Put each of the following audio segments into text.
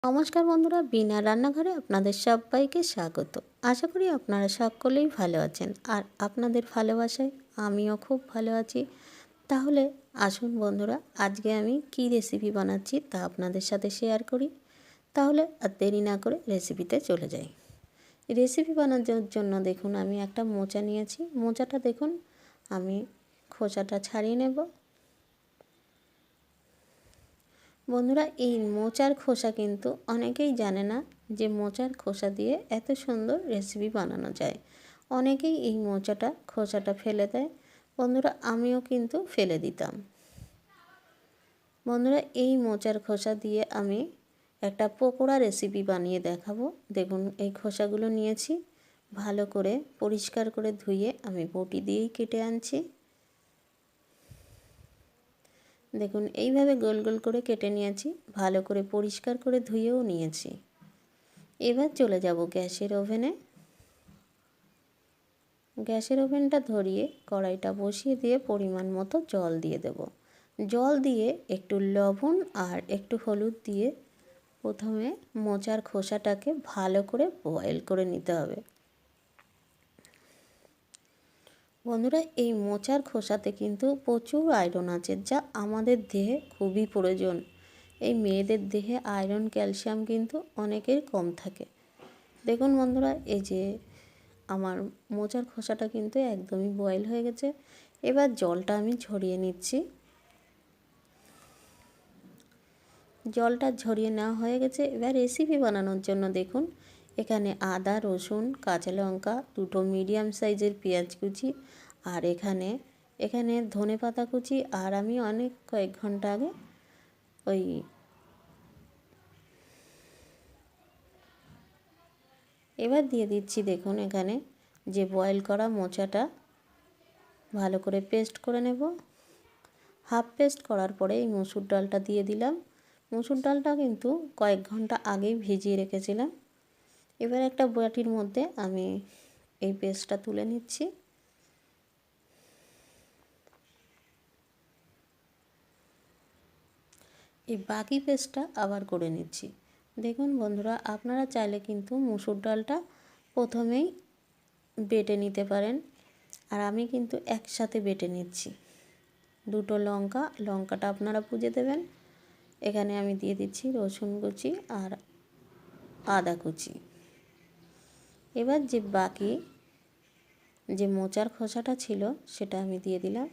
নমস্কার বন্ধুরা, বিনা রান্নাঘরে আপনাদের সবাইকে স্বাগত। আশা করি আপনারা সকলেই ভালো আছেন, আর আপনাদের ভালোবাসায় আমিও খুব ভালো আছি। তাহলে আসুন বন্ধুরা, আজকে আমি কি রেসিপি বানাচ্ছি তা আপনাদের সাথে শেয়ার করি। তাহলে আর দেরি না করে রেসিপিতে চলে যাই। রেসিপি বানানোর জন্য দেখুন আমি একটা মোচা নিয়েছি। মোচাটা দেখুন আমি খোসাটা ছাড়িয়ে নেব। বন্ধুরা, এই মোচার খোসা কিন্তু অনেকেই জানে না যে মোচার খোসা দিয়ে এত সুন্দর রেসিপি বানানো যায়। অনেকেই এই খোসাটা ফেলে দেয়। বন্ধুরা, আমিও কিন্তু ফেলে দিতাম। বন্ধুরা, এই মোচার খোসা দিয়ে আমি একটা পকোড়া রেসিপি বানিয়ে দেখাবো। দেখুন এই খোসাগুলো নিয়েছি, ভালো করে পরিষ্কার করে ধুয়ে আমি বটি দিয়েই কেটে আনছি। দেখুন এইভাবে গোল গোল করে কেটে নিয়েছি, ভালো করে পরিষ্কার করে ধুয়েও নিয়েছি। এবার চলে যাব গ্যাসের ওভেনে। গ্যাসের ওভেনটা ধরিয়ে কড়াইটা বসিয়ে দিয়ে পরিমাণ মতো জল দিয়ে দেব। জল দিয়ে একটু লবণ আর একটু হলুদ দিয়ে প্রথমে মোচার খোসাটাকে ভালো করে বয়েল করে নিতে হবে। বন্ধুরা, এই মোচার খোসাতে কিন্তু প্রচুর আয়রন আছে, যা আমাদের দেহে খুবই প্রয়োজন। এই মেয়েদের দেহে আয়রন ক্যালসিয়াম কিন্তু অনেকের কম থাকে। দেখুন বন্ধুরা, এই যে আমার মোচার খোসাটা কিন্তু একদমই বয়েল হয়ে গেছে। এবার জলটা আমি ঝরিয়ে নিচ্ছি। জলটা ঝরিয়ে নেওয়া হয়ে গেছে। এবার রেসিপি বানানোর জন্য দেখুন এখানে আদা, রসুন, কাঁচা লঙ্কা, দুটো মিডিয়াম সাইজের পেঁয়াজ কুচি, আর এখানে ধনেপাতা কুচি, আর আমি কয়েক ঘন্টা আগে এবার দিয়ে দিচ্ছি দেখুন এখানে যে বয়েল করা মোচাটা ভালো করে পেস্ট করে নেব। হাফ পেস্ট করার পরে এই মসুর ডালটা দিয়ে দিলাম। মসুর ডালটা কিন্তু কয়েক ঘন্টা আগেই ভিজিয়ে রেখেছিলাম। এবার একটা বাটির মধ্যে আমি এই পেস্টটা তুলে নিচ্ছি। এই বাকি পেস্টটা আবার করে নিচ্ছি। দেখুন বন্ধুরা, আপনারা চাইলে কিন্তু মসুর ডালটা প্রথমেই বেটে নিতে পারেন, আর আমি কিন্তু একসাথে বেটে নিচ্ছি। দুটো লঙ্কাটা আপনারা বুঝে দেবেন। এখানে আমি দিয়ে দিচ্ছি রসুন কুচি আর আদা কুচি। এবার যে বাকি যে মোচার খোসাটা ছিল সেটা আমি দিয়ে দিলাম।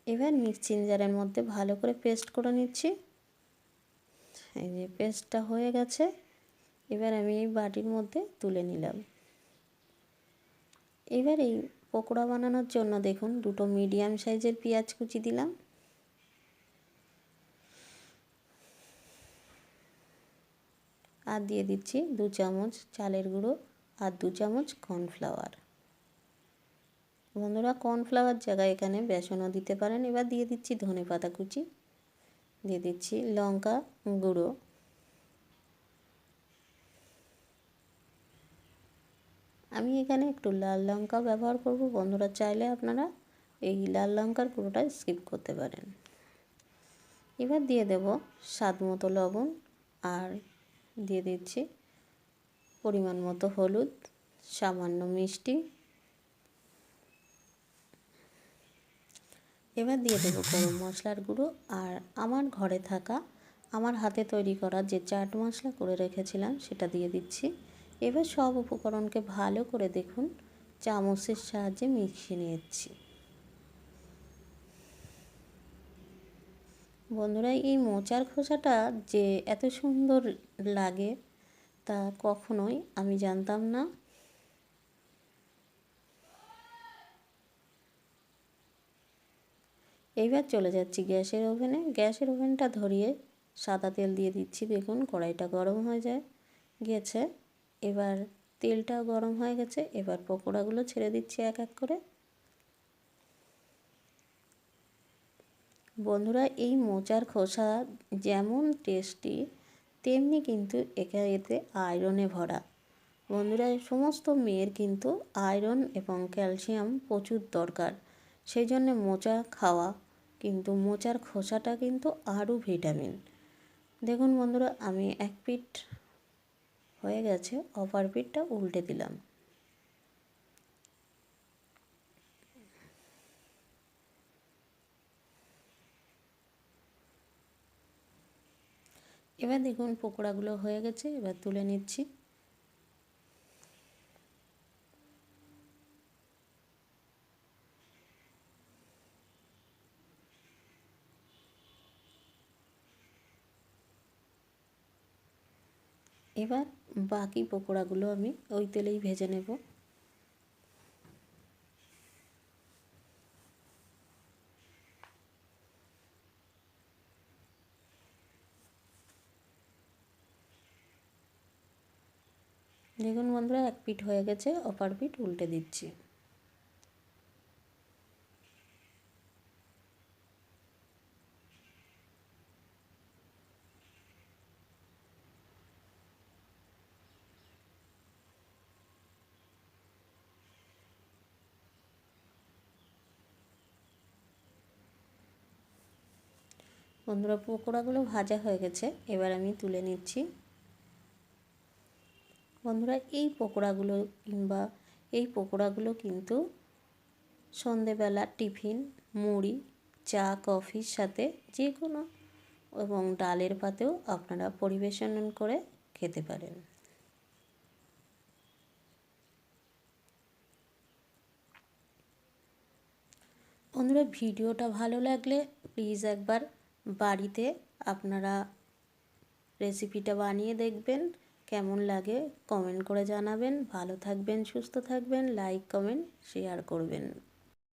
এবার মিক্সিং জারের মধ্যে ভালো করে পেস্ট করে নিচ্ছি। এই যে পেস্টটা হয়ে গেছে। এবার আমি এই বাটির মধ্যে তুলে নিলাম। এবার এই পকোড়া বানানোর জন্য দেখুন দুটো মিডিয়াম সাইজের পেঁয়াজ কুচি দিলাম। আর দিয়ে দিচ্ছি 2 চামচ চালের গুঁড়ো আর 2 চামচ কর্নফ্লাওয়ার। বন্ধুরা, কর্নফ্লাওয়ার জায়গায় এখানে বেসনও দিতে পারেন। এবার দিয়ে দিচ্ছি ধনেপাতা কুচি, দিয়ে দিচ্ছি লঙ্কা গুঁড়ো, আমি এখানে একটু লাল লঙ্কা ব্যবহার করব। বন্ধুরা, চাইলে আপনারা এই লাল লঙ্কার গুঁড়োটা স্কিপ করতে পারেন। এবার দিয়ে দেব স্বাদ মতো লবণ, আর দিয়ে দিচ্ছি পরিমাণ মতো হলুদ, সামান্য মিষ্টি। এবার দিয়ে দেবো গরম মশলার গুঁড়ো, আর আমার ঘরে থাকা আমার হাতে তৈরি করা যে চাট মশলা করে রেখেছিলাম সেটা দিয়ে দিচ্ছি। এবার সব উপকরণকে ভালো করে দেখুন চামচের সাহায্যে মিশিয়ে নিচ্ছি। বন্ধুরা, এই মোচার খোসাটা যে এত সুন্দর লাগে তা কখনোই আমি জানতাম না। এইবার চলে যাচ্ছি গ্যাসের ওভেনে। গ্যাসের ওভেনটা ধরিয়ে সাদা তেল দিয়ে দিচ্ছি। দেখুন কড়াইটা গরম হয়ে গেছে। এবার তেলটাও গরম হয়ে গেছে। এবার পকোড়াগুলো ছেড়ে দিচ্ছি এক এক করে। বন্ধুরা, এই মোচার খোসা যেমন টেস্টি তেমনি কিন্তু এতে আয়রনে ভরা। বন্ধুরা, সমস্ত মেয়ের কিন্তু আয়রন এবং ক্যালসিয়াম প্রচুর দরকার। সেই জন্য মোচা খাওয়া, কিন্তু মোচার খোসাটা কিন্তু আরও ভিটামিন। দেখুন বন্ধুরা, আমি এক পিঠ হয়ে গেছে, অপর পিঠটা উল্টে দিলাম। এবার দেখুন পকোড়াগুলো হয়ে গেছে, এবার তুলে নিচ্ছি। এবার বাকি পকোড়াগুলো আমি ওই তেলেই ভেজে নেব। দেখুন বন্ধুরা, এক পিঠ হয়ে গেছে, অপর পিঠ উল্টে দিচ্ছি। বন্ধুরা, পকোড়াগুলো ভাজা হয়ে গেছে, এবার আমি তুলে নিচ্ছি। বন্ধুরা, এই পকোড়াগুলো কিন্তু সন্ধেবেলা টিফিন, মুড়ি, চা, কফির সাথে যে কোনো এবং ডালের পাতেও আপনারা পরিবেশন করে খেতে পারেন। বন্ধুরা, ভিডিওটা ভালো লাগলে প্লিজ একবার বাড়িতে আপনারা রেসিপিটা বানিয়ে দেখবেন, কেমন লাগে কমেন্ট করে জানাবেন। ভালো থাকবেন, সুস্থ থাকবেন, লাইক, কমেন্ট, শেয়ার করবেন।